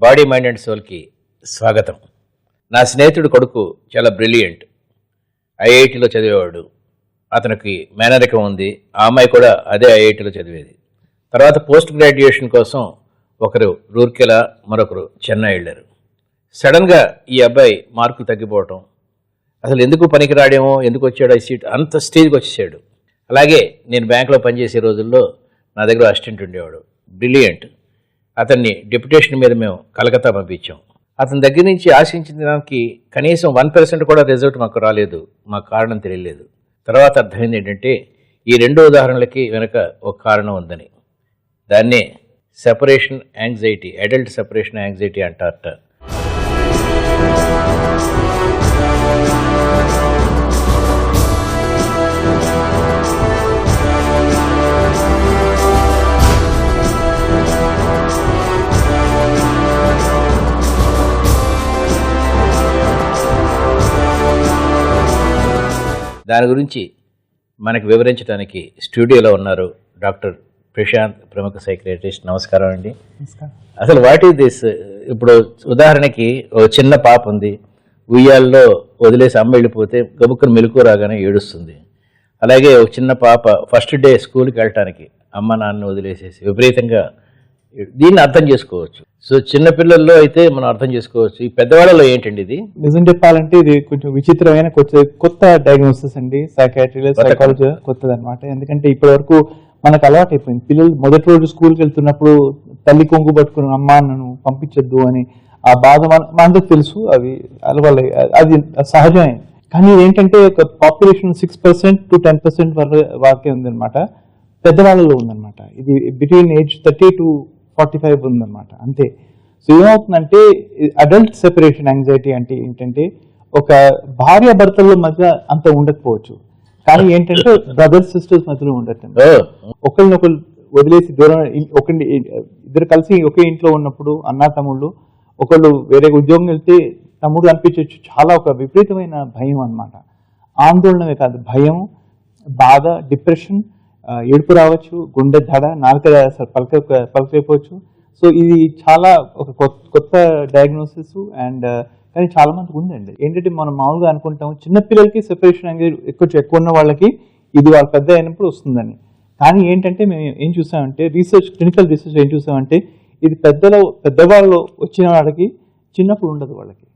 Body mind and సోల్కి స్వాగతం. నా స్నేహితుడు కొడుకు చాలా బ్రిలియంట్, ఐఐటిలో చదివేవాడు. అతనికి మేనరికం ఉంది. ఆ అమ్మాయి కూడా అదే ఐఐటిలో చదివేది. తర్వాత పోస్ట్ గ్రాడ్యుయేషన్ కోసం ఒకరు రూర్కెలా, మరొకరు చెన్నై వెళ్ళారు. సడన్గా ఈ అబ్బాయి మార్కులు తగ్గిపోవటం, అసలు ఎందుకు పనికి రాడేమో, ఎందుకు వచ్చాడో ఈ సీట్ అంత స్టేజ్కి వచ్చేసాడు. అలాగే నేను బ్యాంకులో పనిచేసే రోజుల్లో నా దగ్గర అసిస్టెంట్ ఉండేవాడు, బ్రిలియంట్. అతన్ని డెప్యుటేషన్ మీద మేము కలకత్తా పంపించాం. అతని దగ్గర నుంచి ఆశించిన దానికి కనీసం 1% కూడా రిజల్ట్ మాకు రాలేదు. మాకు కారణం తెలియలేదు. తర్వాత అర్థమైంది ఏంటంటే ఈ రెండు ఉదాహరణలకి వెనక ఒక కారణం ఉందని. దాన్నే separation anxiety, adult separation anxiety అంటారట. దాని గురించి మనకు వివరించడానికి స్టూడియోలో ఉన్నారు డాక్టర్ ప్రశాంత్, ప్రముఖ సైకియాట్రిస్ట్. నమస్కారం అండి. అసలు వాట్ ఈస్ దిస్? ఇప్పుడు ఉదాహరణకి ఒక చిన్న పాప ఉంది, ఉయ్యాల్లో వదిలేసి అమ్మ వెళ్ళిపోతే గబుక్కుని మెలకు రాగానే ఏడుస్తుంది. అలాగే ఒక చిన్న పాప ఫస్ట్ డే స్కూల్కి వెళ్ళటానికి అమ్మ నాన్న వదిలేసేసి విపరీతంగా, దీన్ని అర్థం చేసుకోవచ్చు. సో చిన్నపిల్లల్లో అయితే మనం అర్థం చేసుకోవచ్చు. ఈ పెద్దవాళ్ళలో ఏంటండి ఇది? నిజం చెప్పాలంటే ఇది కొంచెం విచిత్రమైన కొత్త డయాగ్నోసిస్ అండి. సైకాట్రీలో సైకాలజీ కొత్తది అనమాట. ఎందుకంటే ఇప్పటి వరకు మనకు అలవాటు అయిపోయింది. పిల్లలు మొదటి రోజు స్కూల్కి వెళ్తున్నప్పుడు తల్లి కొంగు పట్టుకుని అమ్మ నన్ను పంపించొద్దు అని ఆ బాధ మనకు తెలుసు. అవి అలవాటు, అది సహజమే. కానీ ఏంటంటే ఒక పాపులేషన్ 6% to 10% వరకే ఉందన్నమాట. పెద్దవాళ్ళలో ఉందన్నమాట. ఇది బిట్వీన్ ఏజ్ 30 to 45 ఉందన్నమాట, అంతే. సో ఏమవుతుందంటే అడల్ట్ సెపరేషన్ యాంగ్జైటీ అంటే ఏంటంటే ఒక భార్య భర్తల మధ్య అంత ఉండకపోవచ్చు, కానీ ఏంటంటే బ్రదర్స్ సిస్టర్స్ మధ్యలో ఉండటం. ఒకరినొకరు వదిలేసి దూరం, ఇద్దరు కలిసి ఒకే ఇంట్లో ఉన్నప్పుడు అన్నా తమ్ముళ్ళు, ఒకళ్ళు వేరే ఉద్యోగం వెళ్తే తమ్ముడు అనిపించవచ్చు. చాలా ఒక విపరీతమైన భయం అన్నమాట. ఆందోళనమే కాదు, భయం, బాధ, డిప్రెషన్, ఏడుపు రావచ్చు, గుండె దడ, నాలుక పలకైపోవచ్చు. సో ఇది చాలా ఒక కొత్త డయాగ్నోసిస్. అండ్ కానీ చాలా మందికి ఉందండి. ఏంటంటే మనం మామూలుగా అనుకుంటాం చిన్నపిల్లలకి సెపరేషన్ యాంగ్జైటీ ఎక్కువ ఉన్న వాళ్ళకి ఇది వాళ్ళ పెద్ద అయినప్పుడు వస్తుందని. కానీ ఏంటంటే మేము ఏం చూసామంటే క్లినికల్ రీసెర్చ్ ఏం చూసామంటే ఇది పెద్దవాళ్ళు వచ్చిన వాళ్ళకి చిన్నప్పుడు ఉండదు. వాళ్ళకి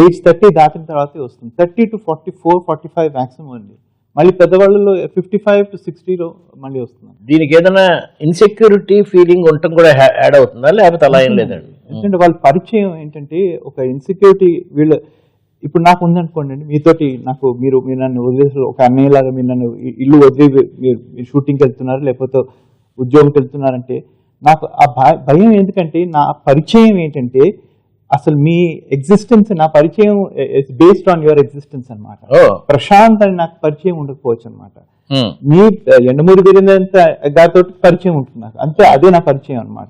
ఏజ్ 30 దాటిన తర్వాతే వస్తుంది. 30 to 44, 45 మ్యాక్సిమం అండి. మళ్ళీ పెద్దవాళ్ళలో 55 to 60లో మళ్ళీ వస్తుంది. దీనికి ఏదైనా ఇన్సెక్యూరిటీ ఫీలింగ్ ఉండటం కూడా యాడ్ అవుతుందా, లేకపోతే అలా ఏం లేదండి? ఎందుకంటే వాళ్ళ పరిచయం ఏంటంటే ఒక ఇన్సెక్యూరిటీ. వీళ్ళు ఇప్పుడు నాకు ఉందనుకోండి అండి, మీతోటి నాకు మీరు నన్ను వదిలేసి ఒక అన్నయ్యలాగా మీరు నన్ను ఇల్లు వదిలి మీరు షూటింగ్కి వెళ్తున్నారు లేకపోతే ఉద్యోగంకి వెళ్తున్నారంటే నాకు ఆ భయం. ఎందుకంటే నా పరిచయం ఏంటంటే అసలు మీ ఎగ్జిస్టెన్స్, నా పరిచయం బేస్డ్ ఆన్ యువర్ ఎగ్జిస్టెన్స్ అనమాట. ప్రశాంత్ అని నాకు పరిచయం ఉండకపోవచ్చు అనమాట. మీ ఎండమూరి వీరేంద్ర గారితో పరిచయం ఉంటుంది నాకు, అంతే. అదే నా పరిచయం అనమాట.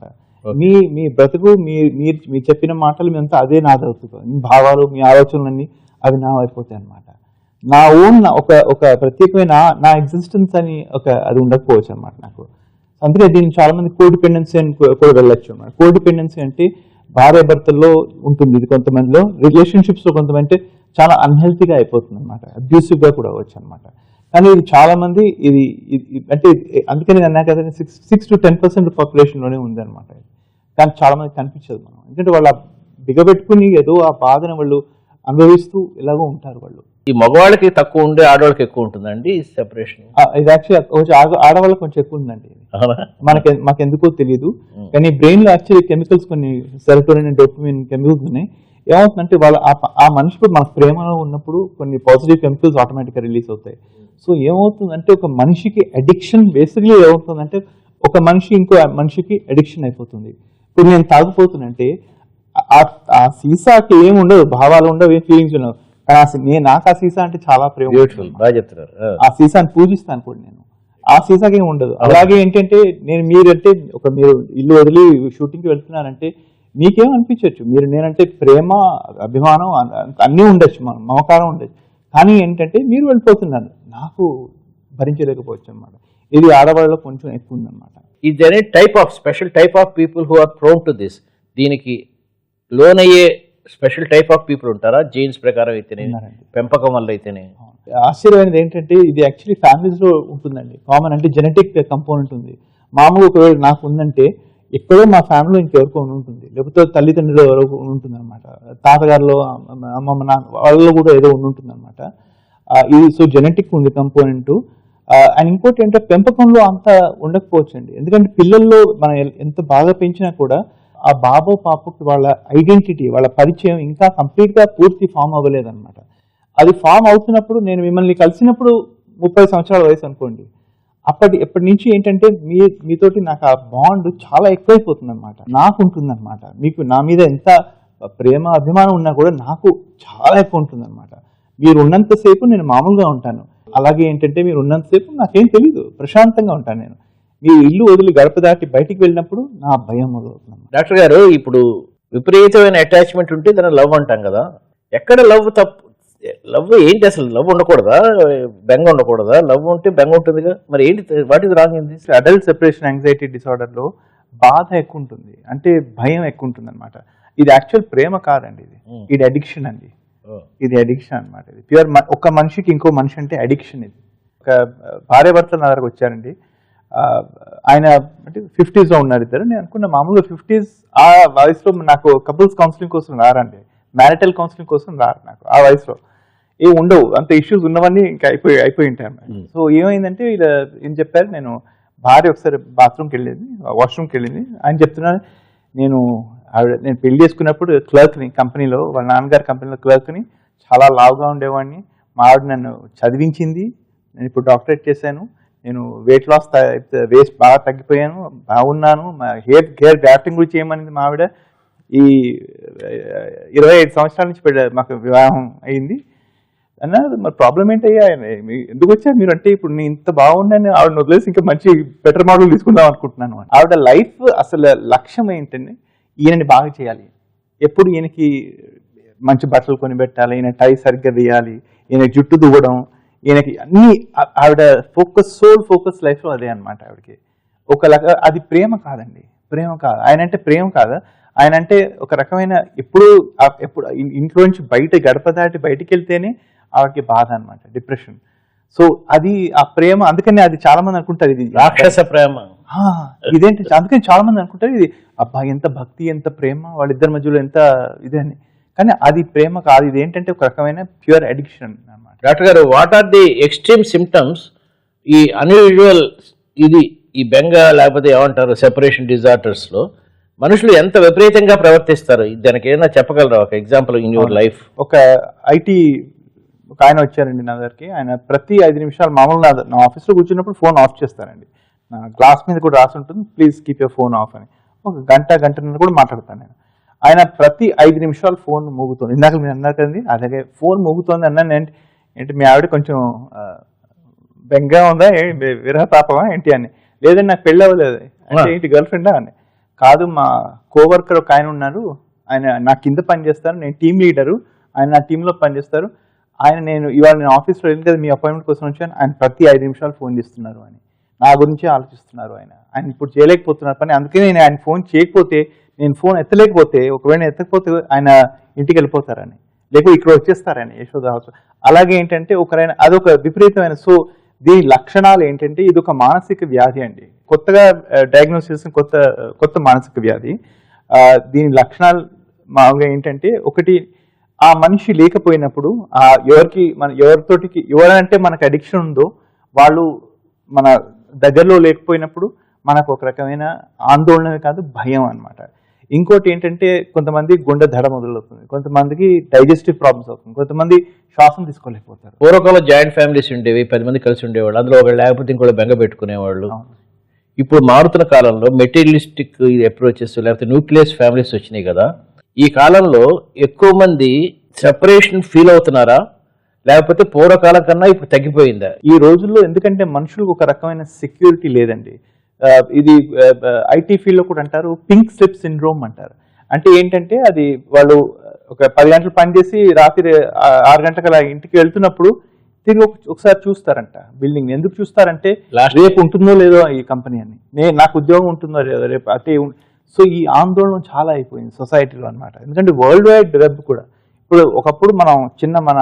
మీ బ్రతుకు, మీ చెప్పిన మాటలు అంతా అదే నాదవుతుంది. మీ భావాలు, మీ ఆలోచనలన్నీ అవి నా అయిపోతాయి అనమాట. నా ఓన్ ఒక ప్రత్యేకమైన నా ఎగ్జిస్టెన్స్ అని అది ఉండకపోవచ్చు అనమాట నాకు. అందుకే దీన్ని చాలా మంది కోడిపెండెన్సీ అని కూడా వెళ్ళొచ్చు అనమాట. కోడిపెండెన్సీ అంటే భార్య భర్తల్లో ఉంటుంది. ఇది కొంతమందిలో రిలేషన్షిప్స్ లో కొంతమంది చాలా అన్హెల్తీగా అయిపోతుంది అనమాట, అబ్యూసివ్ గా కూడా అవ్వచ్చు అనమాట. కానీ ఇది చాలా మంది ఇది అంటే అందుకని అన్నా కదా 6 to 10% పాపులేషన్ లోనే ఉంది అనమాట. కానీ చాలా మంది కనిపించదు మనం, ఎందుకంటే వాళ్ళు దిగబెట్టుకుని ఏదో ఆ బాధను వాళ్ళు అనుభవిస్తూ ఇలాగో ఉంటారు వాళ్ళు. ఈ మగవాళ్ళకి తక్కువ ఉండే, ఆడవాళ్ళకి ఎక్కువ ఉంటుందండి సెపరేషన్? ఇది యాక్చువల్లీ ఆడవాళ్ళకి కొంచెం ఎక్కువ ఉందండి. మాకు ఎందుకో తెలియదు, కానీ బ్రెయిన్ లో యాక్చువల్లీ కెమికల్స్, కొన్ని సెరోటోనిన్, డోపమైన్ కెమికల్స్ ఉన్నాయి. ఏమవుతుందంటే వాళ్ళ ఆ మనిషి మన ప్రేమలో ఉన్నప్పుడు కొన్ని పాజిటివ్ కెమికల్స్ ఆటోమేటిక్గా రిలీజ్ అవుతాయి. సో ఏమవుతుందంటే ఒక మనిషికి అడిక్షన్ బేసిక్లీ ఏమవుతుందంటే ఒక మనిషి ఇంకో మనిషికి అడిక్షన్ అయిపోతుంది. ఇప్పుడు నేను తాగిపోతున్నంటే ఆ సీసాకి ఏమి ఉండదు, భావాలు ఉండవు, ఏం ఫీలింగ్స్ ఉండవు. కానీ నాకు ఆ సీసా అంటే చాలా ప్రేమ. బాగా చెప్తున్నారు. ఆ సీసాని పూజిస్తాను కూడా నేను. ఆ సీసాకి ఏమి ఉండదు. అలాగే ఏంటంటే మీరంటే మీరు ఇల్లు వదిలి షూటింగ్కి వెళ్తున్నారంటే మీకేం అనిపించవచ్చు, నేనంటే ప్రేమ, అభిమానం అన్నీ ఉండొచ్చు, మమకారం ఉండొచ్చు. కానీ ఏంటంటే మీరు వెళ్ళిపోతున్నారు, నాకు భరించలేకపోవచ్చు అనమాట. ఇది ఆడవాళ్ళలో కొంచెం ఎక్కువ ఉందన్నమాట. Is there any type of special type of people who are prone to this? దీనికి లోనయ్యే స్పెషల్ టైప్ ఆఫ్ పీపుల్ ఉంటారా? జీన్స్ ప్రకారం అయితేనే, ఉన్నారండి. పెంపకం వల్ల అయితేనే? ఆశ్చర్యమైనది ఏంటంటే ఇది యాక్చువల్లీ ఫ్యామిలీస్ లో ఉంటుందండి. కామన్ అంటే జెనెటిక్ కంపోనెంట్ ఉంది. మామూలుగా ఒకవేళ నాకు ఉందంటే ఎక్కడో మా ఫ్యామిలీలో ఇంకెవరికో ఉంటుంది, లేకపోతే తల్లిదండ్రులు ఎవరికో ఉంటుంది అనమాట, తాతగారిలో అమ్మమ్మ నాన్న వాళ్ళలో కూడా ఏదో ఉంటుంది అనమాట. ఇది సో జెనెటిక్ ఉంది కంపోనెంట్. అండ్ ఇంకోటి ఏంటంటే పెంపకంలో అంత ఉండకపోవచ్చు అండి. ఎందుకంటే పిల్లల్లో మనం ఎంత బాగా పెంచినా కూడా ఆ బాబో పాపకి వాళ్ళ ఐడెంటిటీ, వాళ్ళ పరిచయం ఇంకా కంప్లీట్ గా పూర్తి ఫామ్ అవ్వలేదు అనమాట. అది ఫామ్ అవుతున్నప్పుడు నేను మిమ్మల్ని కలిసినప్పుడు 30 సంవత్సరాల వయసు అనుకోండి, ఎప్పటి నుంచి ఏంటంటే మీతోటి నాకు ఆ బాండ్ చాలా ఎక్కువైపోతుంది అనమాట. నాకు ఉంటుంది అనమాట. మీకు నా మీద ఎంత ప్రేమ అభిమానం ఉన్నా కూడా నాకు చాలా ఎక్కువ ఉంటుంది అనమాట. మీరు ఉన్నంతసేపు నేను మామూలుగా ఉంటాను. అలాగే ఏంటంటే మీరు ఉన్నంతసేపు నాకేం తెలీదు, ప్రశాంతంగా ఉంటాను నేను. మీ ఇల్లు వదిలి గడప దాటి బయటికి వెళ్ళినప్పుడు నా భయం మొదలవుతుంది. డాక్టర్ గారు, ఇప్పుడు విపరీతమైన అటాచ్మెంట్ ఉంటే దాన్ని లవ్ అంటాం కదా. ఎక్కడ లవ్ తప్పు? లవ్ ఏంటి అసలు? లవ్ ఉండకూడదా? బెంగ ఉండకూడదా? లవ్ ఉంటే బెంగ ఉంటుందిగా, మరి ఏంటి? What is wrong in this? Adult separation anxiety disorder లో బాధ ఎక్కువ ఉంటుంది, అంటే భయం ఎక్కువ ఉంటుంది అనమాట. ఇది యాక్చువల్ ప్రేమ కాదండి, ఇది అడిక్షన్ అండి. ఇది అడిక్షన్ అనమాట. ఇది ప్యూర్ ఒక మనిషికి ఇంకో మనిషి అంటే అడిక్షన్. ఇది ఒక భార్య భర్తలు నా దగ్గరకు వచ్చారండి. ఆయన అంటే 50s లో ఉన్నారు ఇద్దరు. నేను అనుకున్న మామూలుగా 50s ఆ వయసులో నాకు కపుల్స్ కౌన్సిలింగ్ కోసం రారండి, మ్యారిటల్ కౌన్సిలింగ్ కోసం రారు. నాకు ఆ వయసులో ఏ ఉండవు, అంత ఇష్యూస్ ఉన్నవన్నీ ఇంకా అయిపోయి ఉంటాయి. సో ఏమైందంటే ఇలా ఏం చెప్పారు, నేను భార్య ఒకసారి బాత్రూమ్కి వెళ్ళింది, వాష్రూమ్కి వెళ్ళింది. ఆయన చెప్తున్నాను, నేను పెళ్లి చేసుకున్నప్పుడు క్లర్క్ని కంపెనీలో, వాళ్ళ నాన్నగారి కంపెనీలో క్లర్క్ని, చాలా లావుగా ఉండేవాడిని. మా ఆవిడ నన్ను చదివించింది, నేను ఇప్పుడు డాక్టరేట్ చేశాను, నేను వెయిట్ లాస్ వేస్ట్ బాగా తగ్గిపోయాను, బాగున్నాను, మా హెయిర్ గ్రాఫ్టింగ్ కూడా చేయమనింది మా ఆవిడ. ఈ 25 సంవత్సరాల నుంచి మాకు వివాహం అయింది అన్నారు. మరి ప్రాబ్లం ఏంటయ్యా, ఎందుకు వచ్చారు మీరు అంటే, ఇప్పుడు నేను ఇంత బాగున్నాను, ఆవిడని వదిలేసి ఇంకా మంచి బెటర్ మోడల్ తీసుకుందాం అనుకుంటున్నాను. ఆవిడ లైఫ్ అసలు లక్ష్యం ఏంటంటే ఈయనని బాగా చేయాలి, ఎప్పుడు ఈయనకి మంచి బట్టలు కొని పెట్టాలి, ఈయన టై సరిగ్గా వేయాలి, ఈయన జుట్టు దువ్వడం, ఈయనకి అన్ని ఆవిడ సోల్ ఫోకస్ లైఫ్లో అదే అనమాట ఆవిడకి. అది ప్రేమ కాదండి, ప్రేమ కాదు. ఆయన అంటే ప్రేమ కాదు, ఆయన అంటే ఒక రకమైన ఎప్పుడు ఇంట్లో నుంచి గడప దాటి బయటికి వెళ్తేనే ఆవిడకి బాధ అనమాట, డిప్రెషన్. సో అది ఆ ప్రేమ, అందుకని అది చాలా మంది అనుకుంటారు ఇది రాక్షస ప్రేమ, ఇదేంటి. అందుకని చాలా మంది అనుకుంటారు ఇది అబ్బా ఎంత భక్తి, ఎంత ప్రేమ, వాళ్ళిద్దరి మధ్యలో ఎంత ఇదే అని. కానీ అది ప్రేమ కాదు, ఇది ఏంటంటే ఒక రకమైన ప్యూర్ అడిక్షన్ అన్నమాట. డాక్టర్ గారు, what are the extreme symptoms ఈ అన్యూజువల్ ఈ బెంగ లేకపోతే ఏమంటారు సెపరేషన్ డిజార్డర్స్ లో మనుషులు ఎంత విపరీతంగా ప్రవర్తిస్తారు? దానికి ఏదైనా చెప్పగలరా ఒక ఎగ్జాంపుల్ ఇన్ యువర్ లైఫ్? ఒక ఆయన వచ్చారండి నా దగ్గరికి. ఆయన ప్రతి 5 నిమిషాలు మామూలుగా నా ఆఫీస్లో కూర్చున్నప్పుడు ఫోన్ ఆఫ్ చేస్తారండి. నా గ్లాస్ మీద కూడా రాసి ఉంటుంది, please keep your phone off అని. ఒక గంటన్నర కూడా మాట్లాడతాను నేను. ఆయన ప్రతి 5 నిమిషాలు ఫోన్ మోగుతుంది. ఇందాక మీరు అన్నారు కదండి, అలాగే ఫోన్ మోగుతోంది అన్నాను. ఏంటి మీ ఆవిడ కొంచెం బెంగా ఉందా, విరహతాపమా ఏంటి అని. లేదండి నాకు పెళ్ళి అవ్వలేదు అంటే, ఏంటి గర్ల్ ఫ్రెండా అని. కాదు, మా కోవర్కర్ ఒక ఆయన ఉన్నారు, ఆయన నా కింద పనిచేస్తారు, నేను టీమ్ లీడరు, ఆయన నా టీంలో పనిచేస్తారు. నేను ఇవాళ నేను ఆఫీస్లో వెళ్ళి కదా మీ అపాయింట్మెంట్ కోసం వచ్చాను, ఆయన ప్రతి 5 నిమిషాలు ఫోన్ చేస్తున్నారు అని, నా గురించి ఆలోచిస్తున్నారు. ఆయన ఇప్పుడు చేయలేకపోతున్నారు పని. అందుకే నేను ఆయన ఫోన్ చేయకపోతే, నేను ఫోన్ ఎత్తలేకపోతే, ఒకవేళ నేను ఎత్తకపోతే ఆయన ఇంటికి వెళ్ళిపోతారని, లేకపోతే ఇక్కడ వచ్చేస్తారని యశోద హౌస్. అలాగే ఏంటంటే అదొక విపరీతమైన. సో దీని లక్షణాలు ఏంటంటే, ఇది ఒక మానసిక వ్యాధి అండి, కొత్తగా డయాగ్నోస్ చేసిన కొత్త మానసిక వ్యాధి. దీని లక్షణాలు మామూలుగా ఏంటంటే, ఒకటి ఆ మనిషి లేకపోయినప్పుడు, ఎవరంటే మనకు అడిక్షన్ ఉందో వాళ్ళు మన దగ్గరలో లేకపోయినప్పుడు మనకు ఒక రకమైన ఆందోళన కాదు, భయం అన్నమాట. ఇంకోటి ఏంటంటే, కొంతమంది గుండె దడ మొదలవుతుంది, కొంతమందికి డైజెస్టివ్ ప్రాబ్లమ్స్ అవుతుంది, కొంతమంది శ్వాసం తీసుకోలేకపోతారు. పూర్వకాలంలో జాయింట్ ఫ్యామిలీస్ ఉండేవి, 10 మంది కలిసి ఉండేవాళ్ళు, అందులో ఒకళ్ళు లేకపోతే ఇంకోటి బెంగ పెట్టుకునేవాళ్ళు. ఇప్పుడు మారుతున్న కాలంలో మెటీరియలిస్టిక్ అప్రోచెస్ లేకపోతే న్యూక్లియస్ ఫ్యామిలీస్ వచ్చినాయి కదా. ఈ కాలంలో ఎక్కువ మంది సెపరేషన్ ఫీల్ అవుతున్నారా, లేకపోతే పూర్వకాలం కన్నా ఇప్పుడు తగ్గిపోయిందా? ఈ రోజుల్లో ఎందుకంటే మనుషులకు ఒక రకమైన సెక్యూరిటీ లేదండి. ఇది ఐటీ ఫీల్డ్ లో కూడా అంటారు, పింక్ స్లిప్ సిండ్రోమ్ అంటారు. అంటే ఏంటంటే, అది వాళ్ళు ఒక 10 గంటలు పనిచేసి రాత్రి 6 గంటలకు అలా ఇంటికి వెళ్తున్నప్పుడు తిరిగి ఒకసారి చూస్తారంట బిల్డింగ్. ఎందుకు చూస్తారంటే, రేపు ఉంటుందో లేదో ఈ కంపెనీ అని, నాకు ఉద్యోగం ఉంటుందో లేదో రేపు, అంటే సో ఈ ఆందోళన చాలా అయిపోయింది సొసైటీలో అన్నమాట. ఎందుకంటే వరల్డ్ వైడ్ వెబ్ కూడా ఇప్పుడు ఒకప్పుడు మనం మన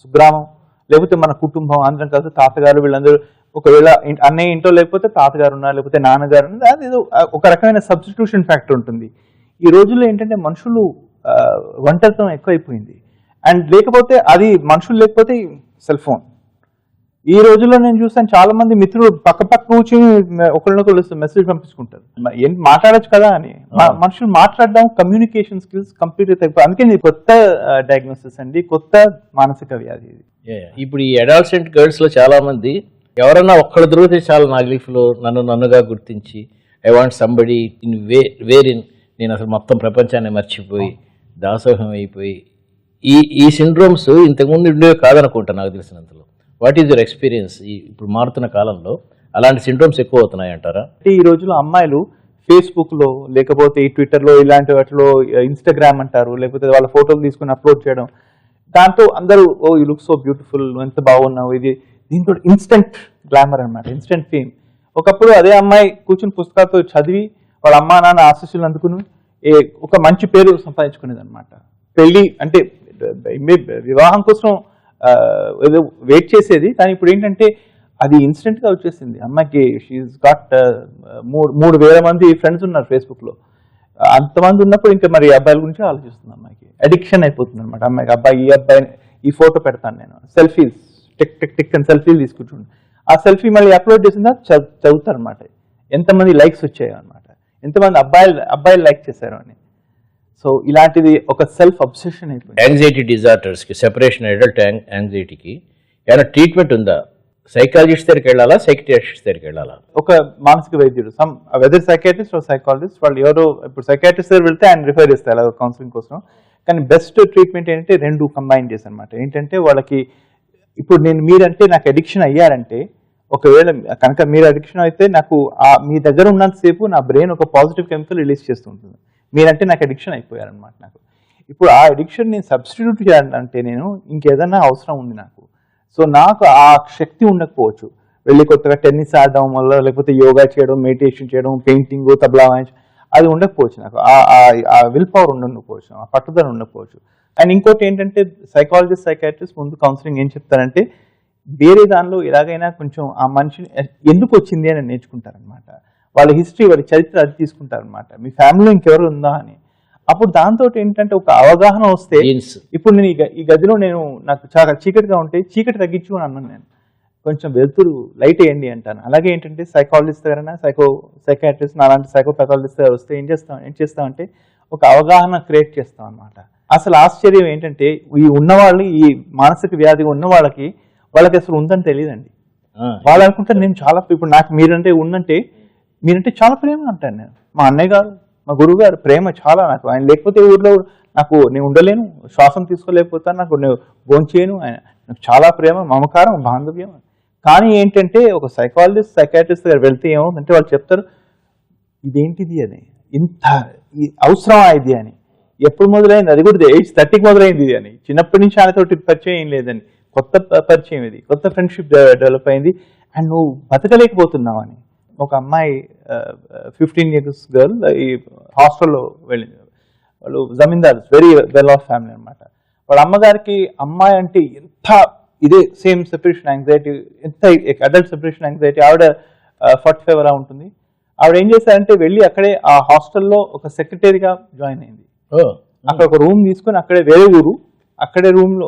సుగ్రామం లేకపోతే మన కుటుంబం అందరం కలిసి తాతగారు వీళ్ళందరూ ఒకవేళ అన్నయ్య ఇంట్లో లేకపోతే తాతగారు ఉన్నారు లేకపోతే నాన్నగారు ఉన్నారు, అది ఏదో ఒక రకమైన సబ్స్టిట్యూషన్ ఫ్యాక్టర్ ఉంటుంది. ఈ రోజుల్లో ఏంటంటే మనుషులు ఒంటరితనం ఎక్కువైపోయింది. అండ్ లేకపోతే అది మనుషులు లేకపోతే సెల్ ఫోన్. ఈ రోజుల్లో నేను చూస్తాను చాలా మంది మిత్రులు పక్క కూర్చొని ఒకరినొకరు మెసేజ్ పంపించుకుంటారు, ఏంటి మాట్లాడచ్చు కదా అని. మనుషులు మాట్లాడడం కమ్యూనికేషన్ స్కిల్స్ కంప్లీట్ అయిపోయి, అందుకే ఇది కొత్త డయాగ్నోసిస్ అండి, కొత్త మానసిక వ్యాధి ఇది. ఇప్పుడు ఈ అడాల్సెంట్ గర్ల్స్ లో చాలా మంది ఎవరన్నా ఒక్కళ్ళ దొరికితే చాలా నా లైఫ్ లో నన్నుగా గుర్తించి I want somebody in where in నేను అసలు మొత్తం ప్రపంచాన్ని మర్చిపోయి దాసోహం అయిపోయి ఈ సిండ్రోమ్స్ ఇంతకుముందు ఉండేవి కాదనుకుంటా నాకు తెలిసినంతలో. వాట్ ఈజ్ యువర్ ఎక్స్పీరియన్స్ ఇప్పుడు మారుతున్న కాలంలో అలాంటి సిండ్రోమ్స్ ఎక్కువ అవుతున్నాయి అంటారా? ఈ రోజుల్లో అమ్మాయిలు ఫేస్బుక్ లో లేకపోతే ఈ ట్విట్టర్ లో ఇలాంటి వాటిలో ఇన్స్టాగ్రామ్ అంటారు, లేకపోతే వాళ్ళ ఫోటోలు తీసుకుని అప్లోడ్ చేయడం, దాంతో అందరూ ఓ యూ లుక్ సో బ్యూటిఫుల్, ఎంత బాగున్నావు, ఇది దీంతో ఇన్స్టెంట్ గ్లామర్ అనమాట, ఇన్స్టెంట్ ఫేమ్. ఒకప్పుడు అదే అమ్మాయి కూర్చుని పుస్తకాలతో చదివి వాళ్ళ అమ్మా నాన్న ఆశీస్సులు అందుకుని ఒక మంచి పేరు సంపాదించుకునేది అనమాట. పెళ్లి అంటే వివాహం కోసం ఏదో వెయిట్ చేసేది, కానీ ఇప్పుడు ఏంటంటే అది ఇన్స్టెంట్ గా వచ్చేసింది. అమ్మాయికి షీఈస్ గాట్ 3,000 మంది ఫ్రెండ్స్ ఉన్నారు ఫేస్బుక్ లో. అంతమంది ఉన్నప్పుడు ఇంకా మరి అబ్బాయిల గురించి ఆలోచిస్తుంది. అమ్మాయికి అడిక్షన్ అయిపోతుంది అనమాట. అమ్మాయికి అబ్బాయి ఈ ఫోటో పెడతాను నేను, సెల్ఫీస్ టిక్ టిక్ టిక్ అని సెల్ఫీలు తీసుకుంటుండే, ఆ సెల్ఫీ మళ్ళీ అప్లోడ్ చేసిందా చదువుతారు అనమాట, ఎంతమంది లైక్స్ వచ్చాయో అనమాట, ఎంతమంది అబ్బాయిలు లైక్ చేశారు అని. సో ఇలాంటిది ఒక సెల్ఫ్ అబ్సెషన్ అయిపోయింది. యాంగ్జైటీ డిజార్డర్స్ కి, సెపరేషన్ అడల్ట్ యాంగ్జైటీకి ఏమైనా ట్రీట్మెంట్ ఉందా? సైకాలజిస్ట్ దగ్గరికి వెళ్ళాలా, సైకియాట్రిస్ట్ దగ్గరికి వెళ్ళాలా? ఒక మానసిక వైద్యుడు, వెదర్ సైకాట్రిస్ట్ ఆర్ సైకాలజిస్ట్, వాళ్ళు ఎవరో ఇప్పుడు సైకాట్రిస్ట్ దగ్గర వెళ్తే ఆయన రిఫర్ చేస్తారు కౌన్సిలింగ్ కోసం. కానీ బెస్ట్ ట్రీట్మెంట్ ఏంటంటే రెండు కంబైన్ చేసి అనమాట. ఏంటంటే వాళ్ళకి ఇప్పుడు మీరంటే నాకు అడిక్షన్ అయ్యారంటే, ఒకవేళ కనుక మీరు అడిక్షన్ అయితే నాకు మీ దగ్గర ఉన్నంతసేపు నా బ్రెయిన్ ఒక పాజిటివ్ కెమికల్ రిలీజ్ చేస్తూ ఉంటుంది. మీరంటే నాకు అడిక్షన్ అయిపోయారనమాట. నాకు ఇప్పుడు ఆ అడిక్షన్ నేను సబ్స్టిట్యూట్ చేయాలంటే నేను ఇంకేదన్నా అవసరం ఉంది నాకు. సో నాకు ఆ శక్తి ఉండకపోవచ్చు, వెళ్ళి కొత్తగా టెన్నిస్ ఆడడం వల్ల, లేకపోతే యోగా చేయడం, మెడిటేషన్ చేయడం, పెయింటింగ్, తబలా వాయించడం, అది ఉండకపోవచ్చు నాకు. ఆ విల్ పవర్ ఉండకపోవచ్చు, ఆ పట్టుదల ఉండకపోవచ్చు. అండ్ ఇంకోటి ఏంటంటే సైకాలజిస్ట్ సైకాట్రిస్ట్ ముందు కౌన్సిలింగ్ ఏం చెప్తారంటే, వేరే దానిలో ఎలాగైనా కొంచెం ఆ మనిషిని ఎందుకు వచ్చింది అని నేర్చుకుంటారనమాట. వాళ్ళ హిస్టరీ, వాళ్ళ చరిత్ర అది తీసుకుంటారనమాట. మీ ఫ్యామిలీలో ఇంకెవరు ఉందా అని. అప్పుడు దాంతో ఏంటంటే ఒక అవగాహన వస్తే, ఇప్పుడు నేను ఈ గదిలో నాకు చాలా చీకటిగా ఉంటే చీకటి తగ్గించు అని అన్నాను నేను, కొంచెం వెలుతురు లైట్ వేయండి అంటాను. అలాగే ఏంటంటే సైకాలజిస్ట్ దగ్గరైనా సైకాట్రిస్ట్ అలాంటి సైకోపాథాలజిస్ట్ దగ్గర వస్తే ఏం చేస్తామంటే ఒక అవగాహన క్రియేట్ చేస్తాం అనమాట. అసలు ఆశ్చర్యం ఏంటంటే ఈ ఉన్నవాళ్ళు, ఈ మానసిక వ్యాధి ఉన్న వాళ్ళకి అసలు ఉందని తెలియదండి. వాళ్ళు అనుకుంటారు నేను చాలా, ఇప్పుడు నాకు మీరంటే చాలా ప్రేమ అంటాను నేను. మా అన్నయ్య గారు, మా గురువు గారు ప్రేమ చాలా నాకు, ఆయన లేకపోతే ఊర్లో నేను ఉండలేను, శ్వాసం తీసుకోలేకపోతాను, నేను భోంచేయను, ఆయన నాకు చాలా ప్రేమ, మమకారం, బాంధవ్యం. కానీ ఏంటంటే ఒక సైకాలజిస్ట్ సైకాట్రిస్ట్ దగ్గర వెళ్తే ఏమవుతుందంటే వాళ్ళు చెప్తారు ఇదేంటిది అని, ఇంత అవసరమా ఇది అని. ఎప్పుడు మొదలైంది అది కూడా ఏజ్ 30కి మొదలైంది ఇది అని. చిన్నప్పటి నుంచి ఆయనతోటి పరిచయం ఏం లేదని, కొత్త పరిచయం ఇది, కొత్త ఫ్రెండ్షిప్ డెవలప్ అయింది. అండ్ నువ్వు బతకలేకపోతున్నావు అని. ఒక అమ్మాయి 15 years గర్ల్ ఈ హాస్టల్లో వెళ్ళింది. వాళ్ళు జమీందార్, వెరీ వెల్ ఆఫ్ ఫ్యామిలీ అనమాట. వాళ్ళ అమ్మగారికి అమ్మాయి అంటే ఎంత ఇదే సేమ్ సెపరేషన్ యాంగ్జైటీ, ఎంత అడల్ట్ సెపరేషన్ యాంగ్జైటీ. ఆవిడ 45 అలా ఉంటుంది. ఆవిడ ఏం చేశారంటే వెళ్ళి అక్కడే ఆ హాస్టల్లో ఒక సెక్రటరీగా జాయిన్ అయింది. అక్కడ ఒక రూమ్ తీసుకుని, అక్కడే వేరే ఊరు, అక్కడే రూమ్ లో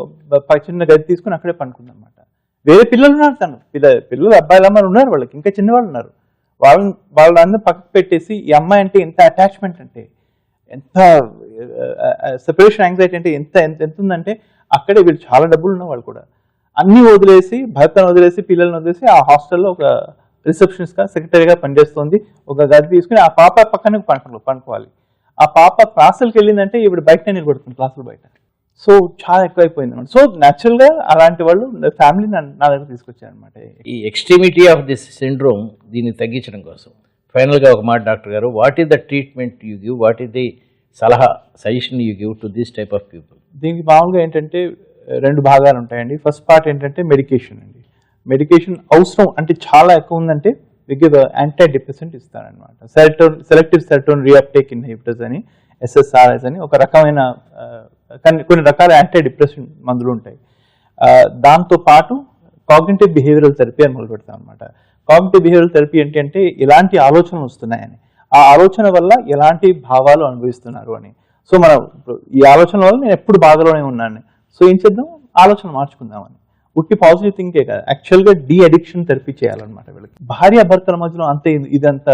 చిన్న గది తీసుకుని అక్కడే పనుకుంది అనమాట. వేరే పిల్లలు ఉన్నారు, పిల్లలు అబ్బాయిలు అమ్మాయిలు ఉన్నారు, వాళ్ళకి ఇంకా చిన్నవాళ్ళు ఉన్నారు. వాళ్ళందరూ పక్కకు పెట్టేసి ఈ అమ్మాయి అంటే ఎంత అటాచ్మెంట్ అంటే, ఎంత సెపరేషన్ యాంగ్జైటీ అంటే ఎంత ఉందంటే, అక్కడే వీళ్ళు చాలా డబ్బులు ఉన్న వాళ్ళు కూడా అన్ని వదిలేసి, భర్తను వదిలేసి, పిల్లల్ని వదిలేసి ఆ హాస్టల్లో ఒక రిసెప్షనిస్ట్ గా సెక్రటరీగా పనిచేస్తుంది. ఒక గది తీసుకుని ఆ పాప పక్కనే పనుకోవాలి. ఆ పాప క్లాసులకు వెళ్ళిందంటే ఇప్పుడు బయటనే నిలబడుతుంది, క్లాసులు బయట. సో చాలా ఎక్కువైపోయింది అనమాట. సో న్యాచురల్ గా అలాంటి వాళ్ళు ఫ్యామిలీ నా దగ్గర తీసుకొచ్చారు అనమాట. ఈ ఎక్స్ట్రీమిటీ ఆఫ్ దిస్ సిండ్రోమ్ దీన్ని తగ్గించడం కోసం ఫైనల్ గా ఒక మాట డాక్టర్ గారు, what is the treatment you give, what is the suggestion you give to this type of people? దీనికి మామూలుగా ఏంటంటే 2 భాగాలు ఉంటాయండి. ఫస్ట్ పార్ట్ ఏంటంటే మెడికేషన్ అండి. మెడికేషన్ అవసరం అంటే చాలా ఎక్కువ ఉందంటే వి గివ్ యాంటీ డిప్రెసెంట్ ఇస్తారనమాట. సెలెక్టివ్ సెరటోనిన్ రీఅప్టేక్ ఇన్హిబిటర్స్ అని, SSRIs అని ఒక రకమైన కొన్ని రకాల యాంటీ డిప్రెసెంట్ మందులు ఉంటాయి. దాంతో పాటు కాగ్నిటివ్ బిహేవియరల్ థెరపీ అని మొదలు పెడతాం అనమాట. కాగ్నిటివ్ బిహేవియరల్ థెరపీ ఏంటి అంటే ఎలాంటి ఆలోచనలు వస్తున్నాయని, ఆ ఆలోచన వల్ల ఎలాంటి భావాలు అనుభవిస్తున్నారు అని. సో మనం ఈ ఆలోచన వల్ల నేను ఎప్పుడు బాధలోనే ఉన్నాను, సో ఏం చేద్దాం, ఆలోచన మార్చుకుందామని. ఉట్టి పాజిటివ్ థింకే కాదు, యాక్చువల్గా డీ అడిక్షన్ థెరపీ చేయాలన్నమాట వీళ్ళకి. భార్య భర్తల మధ్యలో అంతే ఇదంతా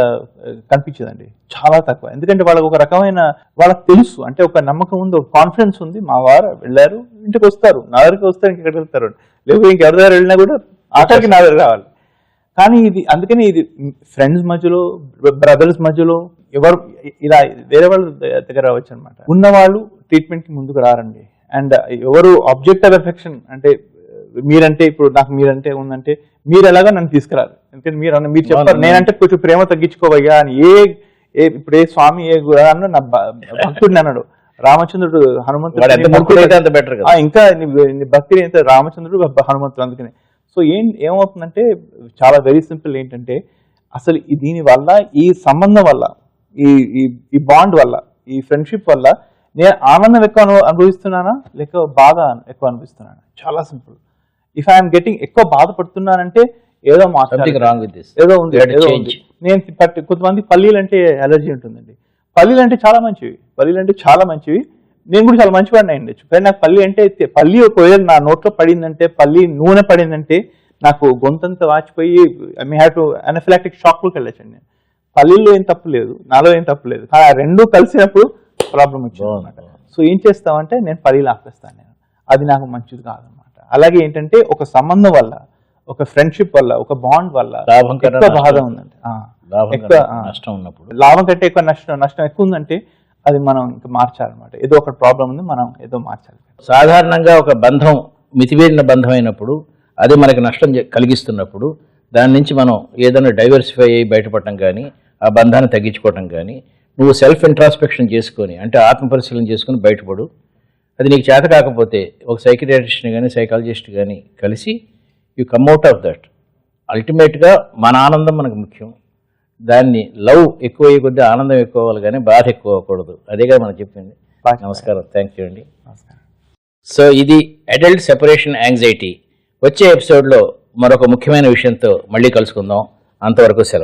కనిపించదండి, చాలా తక్కువ. ఎందుకంటే వాళ్ళకి ఒక రకమైన వాళ్ళకి తెలుసు, అంటే ఒక నమ్మకం ఉంది, ఒక కాన్ఫిడెన్స్ ఉంది. మా వారు వెళ్ళారు, ఇంటికి వస్తారు, నా దగ్గరికి వస్తారు, ఇంకెక్కడికి వెళ్తారు, లేకపోతే ఇంకెవరి దగ్గర వెళ్ళినా కూడా ఆఖరికి నా దగ్గర రావాలి. కానీ ఇది అందుకని ఇది ఫ్రెండ్స్ మధ్యలో, బ్రదర్స్ మధ్యలో ఎవరు ఇలా వేరే వాళ్ళ దగ్గర రావచ్చు అనమాట. ఉన్నవాళ్ళు ట్రీట్మెంట్కి ముందుకు రారండి. అండ్ ఎవరు ఆబ్జెక్ట్ ఆఫ్ ఎఫెక్షన్ అంటే మీరంటే ఇప్పుడు నాకు మీరంటే ఉందంటే మీరు ఎలాగా నన్ను తీసుకురారు. ఎందుకంటే మీరు చెప్పారు నేనంటే కొంచెం ప్రేమ తగ్గించుకోవయ్యా అని. ఇప్పుడు ఏ స్వామి ఏ గురాన్ని నా భక్తుడిని అన్నాడు, రామచంద్రుడు హనుమంతుడు ఇంకా భక్తి రామచంద్రుడు హనుమంతుడు. అందుకని సో ఏమవుతుందంటే చాలా వెరీ సింపుల్ ఏంటంటే అసలు దీని వల్ల, ఈ సంబంధం వల్ల, ఈ బాండ్ వల్ల, ఈ ఫ్రెండ్షిప్ వల్ల నేను ఆనందం ఎక్కువ అనుభవిస్తున్నానా లేక బాధ ఎక్కువ అనుభవిస్తున్నానా? చాలా సింపుల్. ఇఫ్ ఐఎమ్ గెటింగ్ ఎక్కువ బాధపడుతున్నానంటే ఏదో ఏదో ఉంది. నేను కొంతమంది పల్లీలు అంటే అలర్జీ ఉంటుందండి. పల్లీలు అంటే చాలా మంచివి, నేను కూడా చాలా మంచివాడిని అయ్యిండొచ్చు. కానీ నాకు పల్లి ఒకవేళ నా నోట్లో పడిందంటే, పల్లి నూనె పడిందంటే నాకు గొంతంతా వాచిపోయి ఐ మే హ్యావ్ టు అనఫిలాక్టిక్ షాక్లోకి వెళ్ళొచ్చండి. నేను పల్లీల్లో ఏం తప్పు లేదు, నాలో ఏం తప్పు లేదు, కానీ ఆ రెండూ కలిసినప్పుడు ప్రాబ్లం వచ్చింది అనమాట. సో ఏం చేస్తామంటే నేను పల్లీలు ఆపేస్తాను, నేను అది నాకు మంచిది కాదనమాట. అలాగే ఏంటంటే ఒక సంబంధం వల్ల, ఒక ఫ్రెండ్షిప్ వల్ల, ఒక బాండ్ వల్ల ఎక్కువ బాధ ఉందంటే, నష్టం ఉన్నప్పుడు లాభం కంటే ఎక్కువ నష్టం ఎక్కువ ఉందంటే అది మనం ఇంకా మార్చాలన్నమాట. ఏదో ఒక ప్రాబ్లం ఉంది, మనం ఏదో మార్చాలి. సాధారణంగా ఒక బంధం మితిమీరిన బంధం అయినప్పుడు, అది మనకి నష్టం కలిగిస్తున్నప్పుడు దాని నుంచి మనం ఏదైనా డైవర్సిఫై అయ్యి బయటపడటం కానీ, ఆ బంధాన్ని తగ్గించుకోవటం కానీ, నువ్వు సెల్ఫ్ ఇంట్రాస్పెక్షన్ చేసుకొని, అంటే ఆత్మపరిశీలన చేసుకుని బయటపడు. అది నీకు చేత కాకపోతే ఒక సైకియాట్రిస్ట్ని కానీ సైకాలజిస్ట్ కానీ కలిసి you come out of that. అల్టిమేట్గా మన ఆనందం మనకు ముఖ్యం. దాన్ని లవ్ ఎక్కువ అయ్యే కొద్దీ ఆనందం ఎక్కువ అవ్వాలి, కానీ బాధ ఎక్కువ అవ్వకూడదు. అదేగా మనం చెప్పింది. నమస్కారం, థ్యాంక్ యూ అండి. సో ఇది అడల్ట్ సెపరేషన్ యాంగ్జైటీ. వచ్చే ఎపిసోడ్లో మరొక ముఖ్యమైన విషయంతో మళ్ళీ కలుసుకుందాం. అంతవరకు సెలవు.